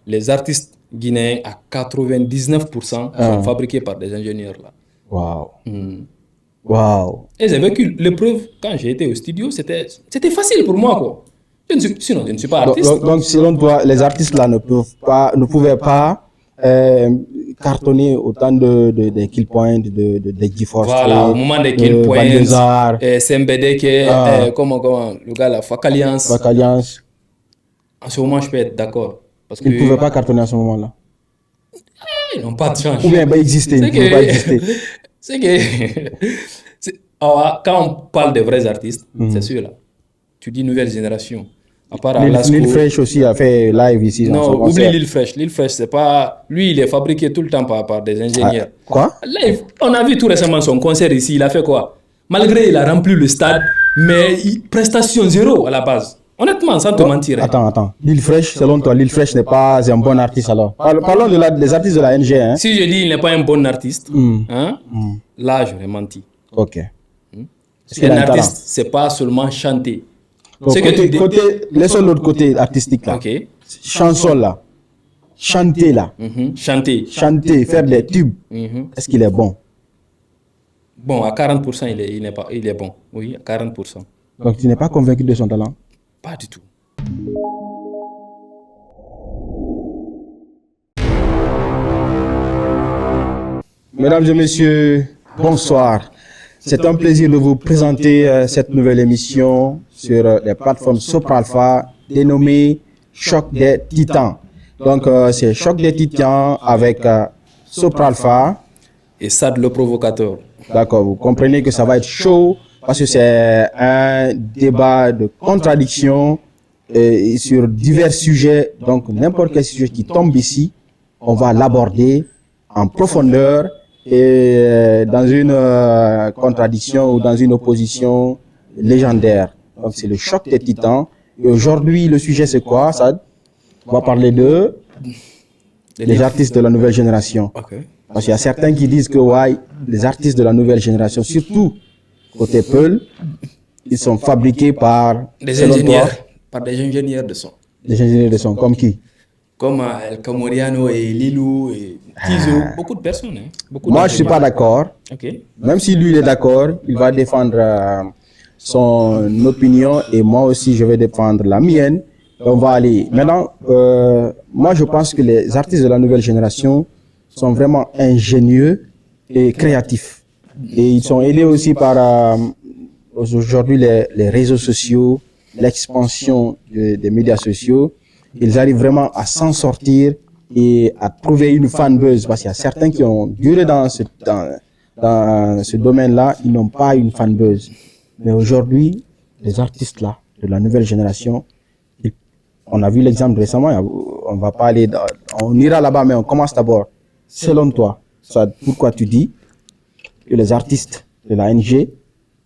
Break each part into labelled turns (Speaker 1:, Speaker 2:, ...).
Speaker 1: les artistes guinéens à 99% sont fabriqués par des ingénieurs là.
Speaker 2: Waouh. Waouh.
Speaker 1: Et j'ai vécu l'épreuve quand j'ai été au studio, c'était facile pour moi quoi. Sinon, je ne suis pas artiste.
Speaker 2: Donc, selon toi, les artistes là ne pouvaient pas cartonner autant de Kill Point, de GeForce.
Speaker 1: Voilà, au moment des Kill Point, Sembedeke, comment, le gars là, Fakaliance. En ce moment, je peux être d'accord.
Speaker 2: Ils ne pouvaient pas cartonner à ce moment-là.
Speaker 1: Ils n'ont pas de chance.
Speaker 2: Ou bien, exister, ils ne pouvaient pas exister.
Speaker 1: C'est que... Alors, quand on parle des vrais artistes, c'est sûr là. Tu dis nouvelle génération. À part
Speaker 2: Lil Fresh aussi a fait live ici.
Speaker 1: Non, oublie Lil Fresh. Lil Fresh, c'est pas... Lui, il est fabriqué tout le temps par des ingénieurs.
Speaker 2: Quoi?
Speaker 1: Live. On a vu tout récemment son concert ici. Il a fait quoi? Malgré il a rempli le stade, mais prestation zéro à la base. Honnêtement, sans te mentir.
Speaker 2: Attends. Lil Fresh, selon toi, Lil Fresh n'est pas un bon artiste alors? Parlons des artistes de la NG. Hein.
Speaker 1: Si je dis il n'est pas un bon artiste, là, j'aurais menti.
Speaker 2: Ok.
Speaker 1: Parce qu'un artiste, c'est pas seulement chanter.
Speaker 2: Donc, laissons l'autre côté artistique là.
Speaker 1: Okay.
Speaker 2: Chanson là. Chanter là. Chanter, faire des tubes. Est-ce qu'il est bon?
Speaker 1: Bon, à 40%, il est bon. Oui, à 40%.
Speaker 2: Donc, tu n'es pas convaincu de son talent?
Speaker 1: Pas du tout.
Speaker 2: Mesdames et messieurs, bonsoir. C'est un plaisir de vous présenter cette nouvelle émission sur les plateformes Sopralpha dénommée Choc des Titans. Donc, c'est Choc des Titans avec Sopralpha
Speaker 1: et Sad le provocateur.
Speaker 2: D'accord, vous comprenez que ça va être chaud parce que c'est un débat de contradiction sur divers sujets. Donc, n'importe quel sujet qui tombe ici, on va l'aborder en profondeur et dans une contradiction ou dans une opposition légendaire. Donc, c'est le choc des titans. Et aujourd'hui, le sujet, c'est quoi, Sad? On va parler des artistes de la nouvelle génération.
Speaker 1: Okay.
Speaker 2: Parce qu'il y a certains qui disent que ouais, les artistes de la nouvelle génération, surtout côté Peul, ils sont fabriqués par
Speaker 1: des ingénieurs. Par des ingénieurs de son.
Speaker 2: Des ingénieurs de son, comme qui?
Speaker 1: Comme El Camoriano et Lilou et Tizo, beaucoup de personnes. Hein?
Speaker 2: Moi, je ne suis pas d'accord.
Speaker 1: Okay.
Speaker 2: Même si lui, il est d'accord, il va défendre son opinion et moi aussi, je vais défendre la mienne. On va aller. Maintenant, moi, je pense que les artistes de la nouvelle génération sont vraiment ingénieux et créatifs. Et ils sont aidés aussi par aujourd'hui les réseaux sociaux, l'expansion des médias sociaux. Ils arrivent vraiment à s'en sortir et à trouver une fanbase. Parce qu'il y a certains qui ont duré dans ce domaine-là, ils n'ont pas une fanbase. Mais aujourd'hui, les artistes-là, de la nouvelle génération, on a vu l'exemple récemment, on va pas aller, on ira là-bas, mais on commence d'abord. Selon toi, pourquoi tu dis que les artistes de la NG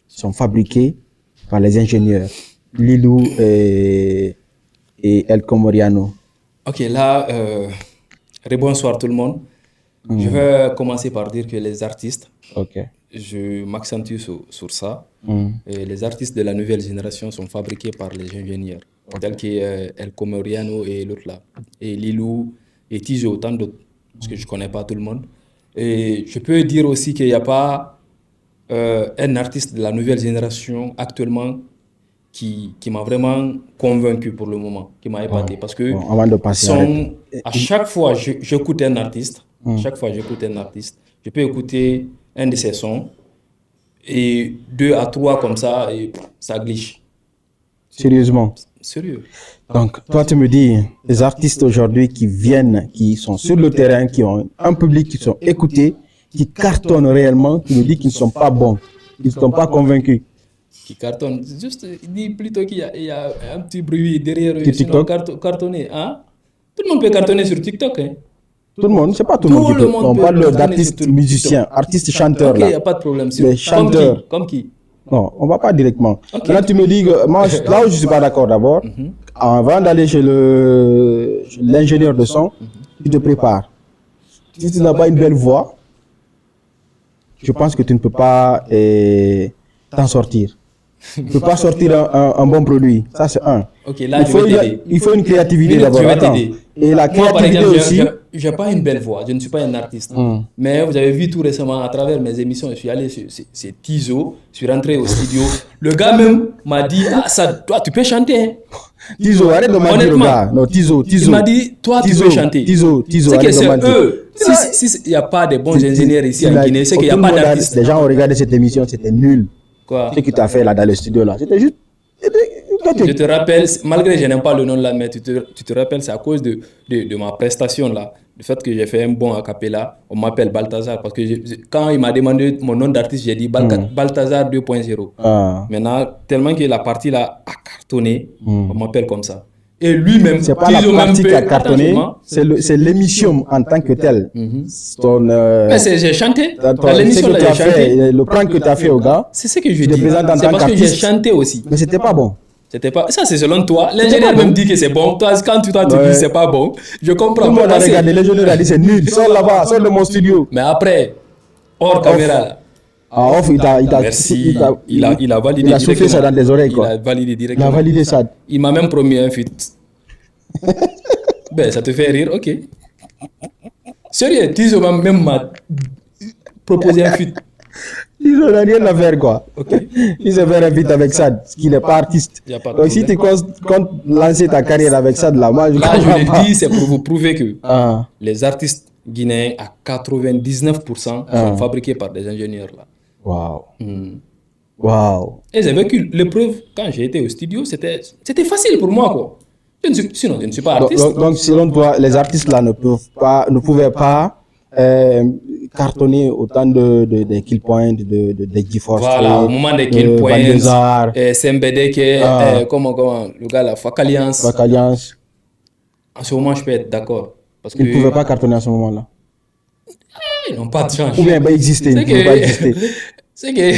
Speaker 2: sont fabriqués par les ingénieurs Lilou et El Comoriano?
Speaker 1: Ok, là, bonsoir tout le monde. Je vais commencer par dire que les artistes, je m'accentue sur ça, et les artistes de la nouvelle génération sont fabriqués par les ingénieurs, tels que El Comoriano et l'autre là, et Lilou et Tizo, tant d'autres, parce que je ne connais pas tout le monde. Et je peux dire aussi qu'il n'y a pas un artiste de la nouvelle génération actuellement qui m'a vraiment convaincu pour le moment, qui m'a épaté. Parce que à chaque fois j'écoute un artiste, je peux écouter un de ses sons et 2 à 3 comme ça, et ça glitch.
Speaker 2: Sérieusement?
Speaker 1: Sérieux.
Speaker 2: Donc, toi, tu me dis, les artistes aujourd'hui qui viennent, qui sont sur le terrain, qui ont un public, qui sont écoutés, qui cartonnent réellement, tu me dis qu'ils ne sont pas bons, qu'ils ne sont pas convaincus.
Speaker 1: Qui cartonnent. Juste, dis plutôt qu'il y a un petit bruit derrière eux.
Speaker 2: TikTok?
Speaker 1: Cartonner, hein? Tout le monde peut cartonner sur TikTok, hein?
Speaker 2: Tout le monde, c'est pas tout le monde qui peut. On parle d'artistes musiciens, artistes chanteurs.
Speaker 1: Ok, il n'y a pas de problème.
Speaker 2: Les chanteurs.
Speaker 1: Comme qui?
Speaker 2: Non, on ne va pas directement. Okay. Là, tu me dis que moi, là où je ne suis pas d'accord d'abord, avant d'aller chez l'ingénieur de son, tu te prépares. Si tu n'as pas une belle voix, je pense que tu ne peux pas t'en sortir. Tu ne peux pas sortir un bon produit. Ça, c'est un.
Speaker 1: Okay, là,
Speaker 2: il faut une créativité d'abord. Et la créativité aussi.
Speaker 1: Je n'ai pas une belle voix, je ne suis pas un artiste. Mais vous avez vu tout récemment, à travers mes émissions, je suis allé sur Tizo, je suis rentré au studio. Le gars même m'a dit, ça, toi, tu peux chanter. Hein.
Speaker 2: Tizo, arrête de mentir au gars. Non, Tizo.
Speaker 1: Il m'a dit, toi, tu peux chanter.
Speaker 2: Tizo,
Speaker 1: c'est que c'est eux. Si il n'y a pas de bons ingénieurs ici en Guinée, c'est qu'il n'y a pas d'artistes.
Speaker 2: Les gens ont regardé cette émission, c'était nul.
Speaker 1: Quoi?
Speaker 2: Ce que tu as fait là dans le studio là, c'était juste.
Speaker 1: Je te rappelle, malgré que je n'aime pas le nom là, mais tu te rappelles, c'est à cause de ma prestation là, le fait que j'ai fait un bon a cappella, on m'appelle Balthazar, parce que quand il m'a demandé mon nom d'artiste, j'ai dit Balthazar 2.0. Maintenant, tellement que la partie là a cartonné, on m'appelle comme ça. Et lui-même,
Speaker 2: c'est pas la partie qui a cartonné, c'est l'émission en tant que telle.
Speaker 1: Mais j'ai chanté.
Speaker 2: Dans l'émission là, j'ai chanté. Le prank que tu as fait au gars,
Speaker 1: c'est ce que je dis. C'est parce que j'ai chanté aussi.
Speaker 2: Mais c'était pas bon.
Speaker 1: C'était pas... Ça, c'est selon toi. L'ingénieur même dit que c'est bon. Toi, quand tu dis que c'est pas bon, je comprends.
Speaker 2: Tout le monde a regardé. L'ingénieur a dit c'est nul. Sors là-bas, sors de mon studio.
Speaker 1: Mais après, hors caméra.
Speaker 2: Ah, off,
Speaker 1: merci. Il a validé.
Speaker 2: Il a soufflé ça dans tes oreilles, quoi.
Speaker 1: Il a validé directement.
Speaker 2: Il a validé ça.
Speaker 1: Il m'a même promis un feat. Ben, ça te fait rire, ok. Sérieux, Tizo même m'a proposé un feat.
Speaker 2: Ils n'ont rien à faire, quoi.
Speaker 1: Okay.
Speaker 2: Ils se fait un feat avec Sad, parce qu'il n'est pas artiste. Donc, si tu comptes lancer ta carrière avec Sad, là, moi,
Speaker 1: je le dis, c'est pour vous prouver que les artistes guinéens, à 99%, sont fabriqués par des ingénieurs, là.
Speaker 2: Waouh. Waouh.
Speaker 1: Et j'ai vécu l'épreuve quand j'ai été au studio, c'était facile pour moi, quoi. Sinon, je ne suis pas artiste.
Speaker 2: Donc, selon toi, les artistes, là, ne pouvaient pas cartonner autant de Kill Point, de GeForce.
Speaker 1: Voilà, au moment des Kill Point, Sembedeke, comment, le gars là, Fakaliance. En ce moment, je peux être d'accord.
Speaker 2: Ils ne pouvaient pas cartonner à ce moment-là.
Speaker 1: Ils n'ont pas de chance.
Speaker 2: Ou bien, exister, ils ne pouvaient pas exister.
Speaker 1: C'est que...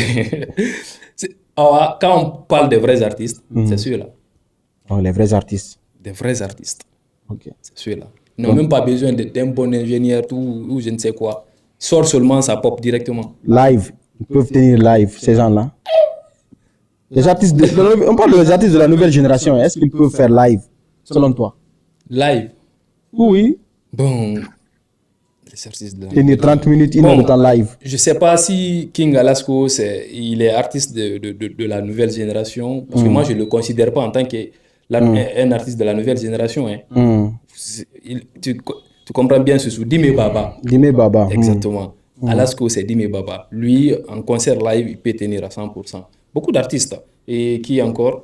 Speaker 1: Alors, quand on parle de vrais artistes, c'est ceux-là.
Speaker 2: Oh, les vrais artistes.
Speaker 1: Des vrais artistes.
Speaker 2: Ok.
Speaker 1: C'est ceux-là. Ils n'ont même pas besoin d'un bon ingénieur ou je ne sais quoi. Sort seulement, ça pop directement.
Speaker 2: Live. Ils peuvent tenir live, ces gens-là. Les artistes on parle des artistes de la nouvelle génération. Est-ce qu'ils peuvent faire live, selon toi?
Speaker 1: Live?
Speaker 2: Oui.
Speaker 1: Bon... Les artistes de
Speaker 2: tenir 30 minutes, une heure de temps live.
Speaker 1: Je ne sais pas si King Alasco, il est artiste de la nouvelle génération. Parce que moi, je ne le considère pas en tant qu'un artiste de la nouvelle génération. Hein. Tu comprends bien ce sous Dime Baba.
Speaker 2: Dime Baba.
Speaker 1: Exactement. Alasco, c'est Dime Baba. Lui, en concert live, il peut tenir à 100%. Beaucoup d'artistes. Et qui encore,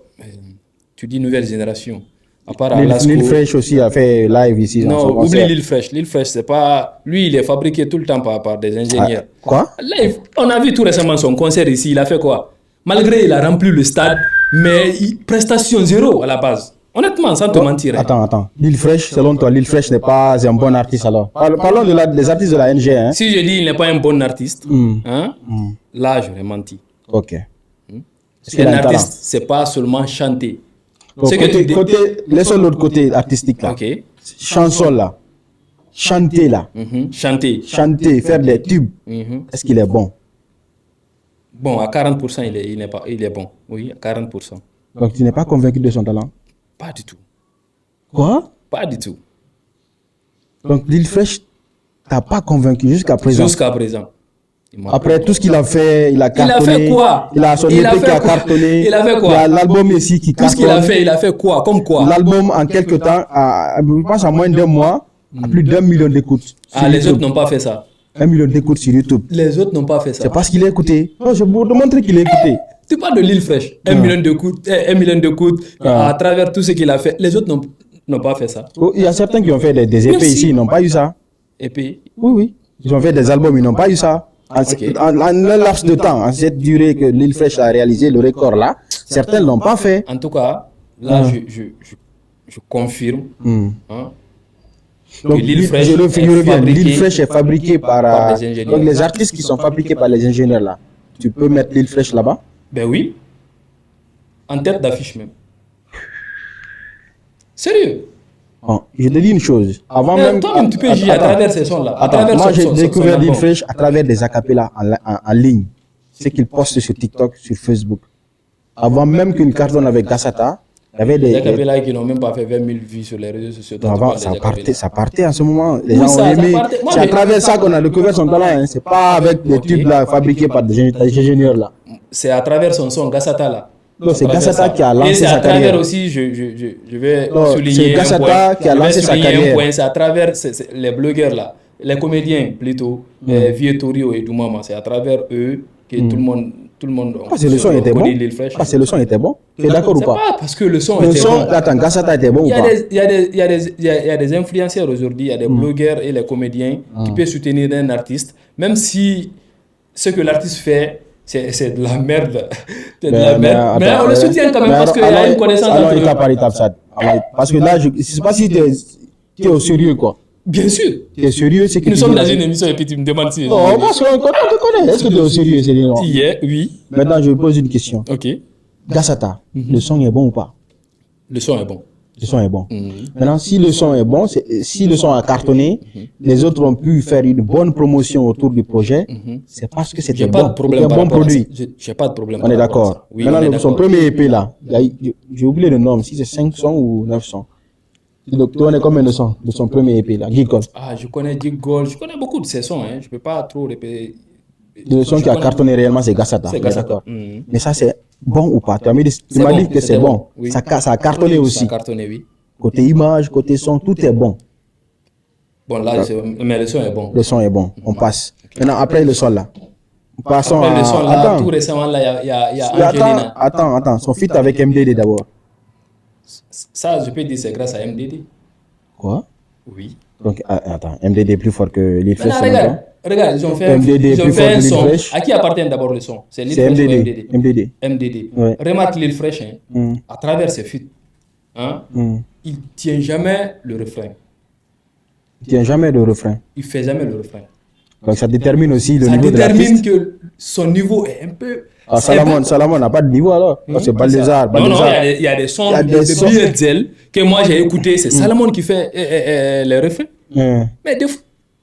Speaker 1: tu dis nouvelle génération. À part
Speaker 2: Lil Fresh aussi a fait live ici.
Speaker 1: Non, oublie Lil Fresh. Lil Fresh, c'est pas... Lui, il est fabriqué tout le temps par des ingénieurs.
Speaker 2: Quoi?
Speaker 1: Live. On a vu tout récemment son concert ici. Il a fait quoi? Malgré il a rempli le stade, mais prestation zéro à la base. Honnêtement, sans te mentir.
Speaker 2: Attends. Lil Fresh, selon toi, Lil Fresh n'est pas un bon artiste alors? Parlons des artistes de la NG. Hein?
Speaker 1: Si je dis il n'est pas un bon artiste, là, j'aurais menti.
Speaker 2: Ok.
Speaker 1: Un artiste, c'est pas seulement chanter.
Speaker 2: Donc, laissons l'autre côté artistique là.
Speaker 1: Okay.
Speaker 2: Chanson là. Chanter là. Chanter, faire des tubes. Est-ce qu'il est bon?
Speaker 1: Bon, à 40%, il est bon. Oui, à 40%.
Speaker 2: Donc tu n'es pas convaincu de son talent?
Speaker 1: Pas du tout.
Speaker 2: Quoi?
Speaker 1: Pas du tout.
Speaker 2: Donc Lil Fresh t'as pas convaincu jusqu'à présent?
Speaker 1: Jusqu'à présent.
Speaker 2: Après tout ce qu'il a fait, il a cartonné.
Speaker 1: Il a fait quoi?
Speaker 2: Il a son EP qui a cartonné.
Speaker 1: Il a fait quoi?
Speaker 2: Il a l'album ici qui cartonne.
Speaker 1: Tout ce qu'il a fait quoi? Comme quoi?
Speaker 2: L'album en quelques temps, je pense à moins d'un mois, a plus d'1 million d'écoutes.
Speaker 1: Les autres n'ont pas fait ça.
Speaker 2: 1 million d'écoutes sur YouTube.
Speaker 1: Les autres n'ont pas fait ça.
Speaker 2: C'est parce qu'il a écouté. Non, je vais vous montrer qu'il a écouté.
Speaker 1: Tu parles de Lil Fresh. 1 million d'écoutes, 1 million d'écoutes à travers tout ce qu'il a fait. Les autres n'ont pas fait ça.
Speaker 2: Il y a certains qui ont fait des EP ici, ils n'ont pas eu ça.
Speaker 1: EP?
Speaker 2: Oui. Ils ont fait des albums, ils n'ont pas eu ça. En un laps de temps, en cette durée que Lil Fresh a réalisé le record là, certains ne l'ont pas fait.
Speaker 1: En tout cas, là, je confirme.
Speaker 2: Donc, Lil Fresh est fabriqué par des ingénieurs. Donc, les artistes qui sont fabriqués par les ingénieurs là, tu peux mettre Lil Fresh là-bas?
Speaker 1: Ben oui. En tête d'affiche même. Sérieux?
Speaker 2: Je te dis une chose. Avant même,
Speaker 1: toi-même, tu peux juger à travers ces sons-là.
Speaker 2: Moi, j'ai découvert Lil Fresh à travers des acapellas en ligne. C'est qu'il poste sur TikTok, sur Facebook. Avant même qu'il cartonne avec Gassata, Il y avait des
Speaker 1: acapellas qui n'ont même pas fait 20 000 vues sur les réseaux sociaux.
Speaker 2: Ça partait en ce moment. Les gens ont aimé. C'est à travers ça qu'on a découvert son talent. Hein. C'est pas avec des tubes là, fabriqués par des ingénieurs là.
Speaker 1: C'est à travers son son Gassata là.
Speaker 2: Non, c'est Gassata qui a lancé sa carrière.
Speaker 1: Et c'est à travers aussi, je vais souligner
Speaker 2: c'est Gassata qui a lancé sa carrière.
Speaker 1: C'est à travers les blogueurs là, les comédiens plutôt, Vieux Torio et Doumama. C'est à travers eux que tout le monde
Speaker 2: parce que le son était bon. Parce que le son était bon. Tu es d'accord ou pas?
Speaker 1: C'est pas parce que le son était bon.
Speaker 2: Attends, Gassata était bon ou pas?
Speaker 1: Il y a des influenceurs aujourd'hui, il y a des blogueurs et les comédiens qui peuvent soutenir un artiste, même si ce que l'artiste fait, c'est de la merde. C'est de la merde. Mais on le soutient quand même parce qu'il y a une connaissance.
Speaker 2: Alors, étape par étape, ça. Parce que là, je ne sais pas si tu es au sérieux, quoi.
Speaker 1: Bien sûr.
Speaker 2: Tu es sérieux, c'est que
Speaker 1: nous sommes dans une émission et puis tu me demandes si.
Speaker 2: Non, parce qu'on te connaît. Est-ce que tu es au sérieux, sérieux?
Speaker 1: Oui.
Speaker 2: Maintenant, je vais poser une question.
Speaker 1: Ok.
Speaker 2: Gassata, le son est bon ou pas?
Speaker 1: Le son est bon.
Speaker 2: Le son est bon. Maintenant, si le son est bon, si le son a cartonné, les autres ont pu faire une bonne promotion autour du projet, c'est parce que c'était bon.
Speaker 1: C'était
Speaker 2: un bon produit.
Speaker 1: J'ai pas de problème.
Speaker 2: On est d'accord. Oui, maintenant, son premier EP là, j'ai oublié le nom, si c'est 5 sons ou 9 sons. Donc, tu connais combien de sons de son premier EP là, Giggle?
Speaker 1: Ah, je connais Giggle, je connais beaucoup de ses sons, hein. Je peux pas trop répéter.
Speaker 2: Le son qui a cartonné réellement, c'est Gassata.
Speaker 1: C'est Gassata.
Speaker 2: D'accord. Mais ça, c'est bon ou pas? Tu m'as dit que c'est bon.
Speaker 1: Oui.
Speaker 2: Ça a cartonné aussi.
Speaker 1: Ça a cartonné, oui.
Speaker 2: Côté image, côté son, tout est bon.
Speaker 1: Bon, là, mais le son est bon.
Speaker 2: Le son est bon. On passe. Maintenant, après le son là. Passons
Speaker 1: après le son là,
Speaker 2: attends.
Speaker 1: tout récemment, là, il y a Angelina.
Speaker 2: Attends. Son feat avec MDD d'abord.
Speaker 1: Ça, je peux dire, c'est grâce à MDD.
Speaker 2: Quoi?
Speaker 1: Oui.
Speaker 2: Donc, attends, MDD est plus fort que Lil Fresh.
Speaker 1: Regarde, ils ont fait un son. À qui appartient d'abord le son? C'est Lil Fresh ou MDD? MDD.
Speaker 2: Ouais.
Speaker 1: Remarque Lil Fresh, à travers ses feats, il ne tient jamais le refrain.
Speaker 2: Il tient jamais le refrain.
Speaker 1: Il ne fait jamais le refrain.
Speaker 2: Donc, ça détermine aussi le niveau de l'artiste.
Speaker 1: Ça détermine que son niveau est un peu...
Speaker 2: Ah, Salomon n'a pas de niveau alors. C'est Balthazar.
Speaker 1: Non, il y a des sons de Biedzel que moi j'ai écouté. C'est Salomon qui fait les refrains. Mais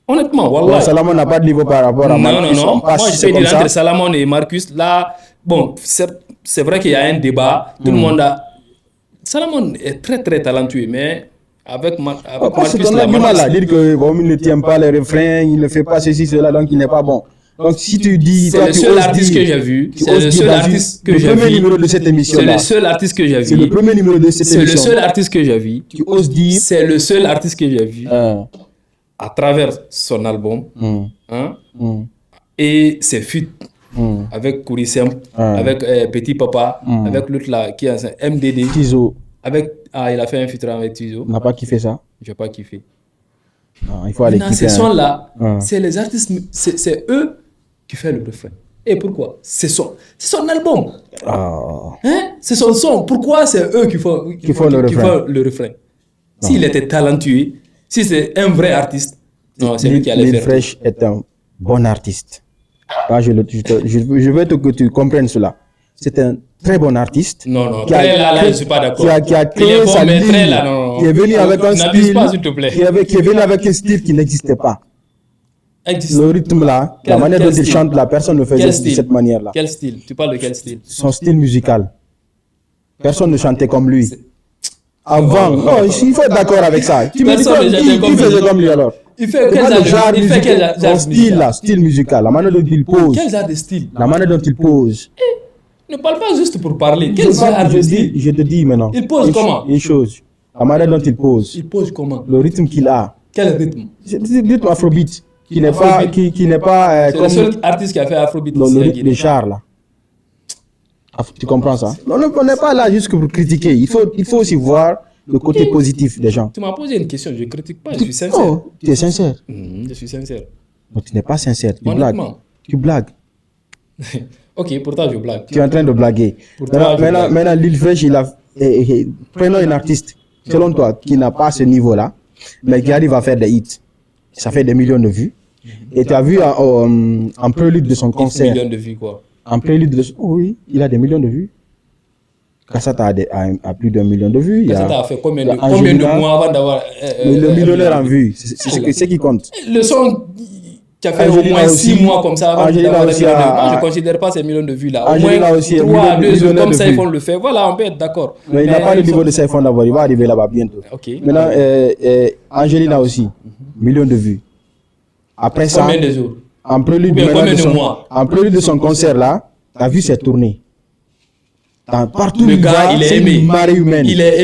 Speaker 1: honnêtement, wallah.
Speaker 2: Salomon n'a pas de niveau par rapport à Marcus.
Speaker 1: Non. Moi je sais dire entre Salomon et Marcus. Là, bon, c'est vrai qu'il y a un débat. Tout le monde a... Salomon est très très talentueux, mais avec Marcus...
Speaker 2: On a du mal à dire qu'il ne tient pas les refrains, il ne fait pas ceci, cela, donc il n'est pas bon. Donc si tu dis...
Speaker 1: C'est le seul artiste que j'ai vu. C'est le seul artiste que j'ai vu.
Speaker 2: C'est le premier numéro de cette émission.
Speaker 1: C'est le seul artiste que j'ai vu.
Speaker 2: C'est le premier numéro de cette émission.
Speaker 1: C'est le seul artiste que j'ai vu.
Speaker 2: Tu oses dire...
Speaker 1: C'est le seul artiste que j'ai vu. À travers son album. Et ses feats. Avec Kourissem, avec Petit Papa, avec l'autre là qui est un MDD.
Speaker 2: Tizo.
Speaker 1: Il a fait un feat avec Tizo.
Speaker 2: On n'a pas kiffé ça.
Speaker 1: Je n'ai pas kiffé.
Speaker 2: Non, il faut aller kiffer.
Speaker 1: Ces sons-là, c'est les artistes, c'est eux qui font le refrain. Et pourquoi? C'est son album. C'est son son. Pourquoi c'est eux qui font le refrain? S'il était talentueux, si c'est un vrai artiste, non, c'est lui qui allait faire.
Speaker 2: Lil Fresh est un bon artiste. Je veux que tu comprennes cela. C'est un très bon artiste.
Speaker 1: Non, là, je ne suis pas d'accord.
Speaker 2: Qui a créé sa ligne, qui est venu avec un style,
Speaker 1: pas, s'il te plaît.
Speaker 2: qui est venu avec un style qui n'existait pas. Le rythme là, la manière dont il chante, la personne ne faisait de cette manière-là.
Speaker 1: Quel style? Tu parles de quel style?
Speaker 2: Son style musical. Personne ne chantait comme lui. Avant, non, il faut être d'accord avec ça. Tu me dis qui faisait comme lui alors?
Speaker 1: Il fait quel genre?
Speaker 2: Son style là, style musical, la manière dont il pose.
Speaker 1: Quel genre de style?
Speaker 2: La manière dont il pose.
Speaker 1: Ne parle pas juste pour parler. Quel genre de style?
Speaker 2: Je te dis maintenant.
Speaker 1: Il pose comment?
Speaker 2: Une chose. La manière dont il pose.
Speaker 1: Il pose comment?
Speaker 2: Le rythme qu'il a.
Speaker 1: Quel rythme?
Speaker 2: C'est le rythme afrobeat. Qui n'est pas.
Speaker 1: C'est le seul artiste qui a fait afrobeat.
Speaker 2: Le rythme des chars là. Tu comprends ça? On n'est pas là juste pour critiquer. Il faut aussi voir le côté positif des gens.
Speaker 1: Tu m'as posé une question, je ne critique pas, je suis sincère.
Speaker 2: Oh, tu es sincère.
Speaker 1: Je suis sincère.
Speaker 2: Non, tu n'es pas sincère. Tu blagues.
Speaker 1: Ok, pourtant je blague.
Speaker 2: Tu es en train de blaguer. Maintenant, Lil Fresh, prenons un artiste, selon toi, qui n'a pas ce niveau-là, mais qui arrive à faire des hits. Ça fait des millions de vues. Et tu as vu en prélude de son concert.
Speaker 1: Des millions de vues quoi? En
Speaker 2: prélude de son... Oui, il a des millions de vues. Kassata a plus d'un million de vues.
Speaker 1: Kassata a fait combien de mois avant d'avoir...
Speaker 2: le millionnaire en vues, c'est ce qui compte.
Speaker 1: Le son tu as fait au moins 6 mois comme ça avant d'avoir des millions de vues. Moi, je ne considère pas ces millions de vues là. Au moins 3 à 2 jours comme Saifon le fait. Voilà, on peut être d'accord.
Speaker 2: Mais il n'a pas le niveau de Saifon d'abord. Il va arriver là-bas bientôt.
Speaker 1: Okay.
Speaker 2: Maintenant, Angelina aussi, millions de vues. Après ça,
Speaker 1: combien de jours?
Speaker 2: En prélude de son concert là, ta vue s'est tournée. Partout
Speaker 1: le gars, il est aimé.
Speaker 2: Une marée humaine.
Speaker 1: Il est aimé.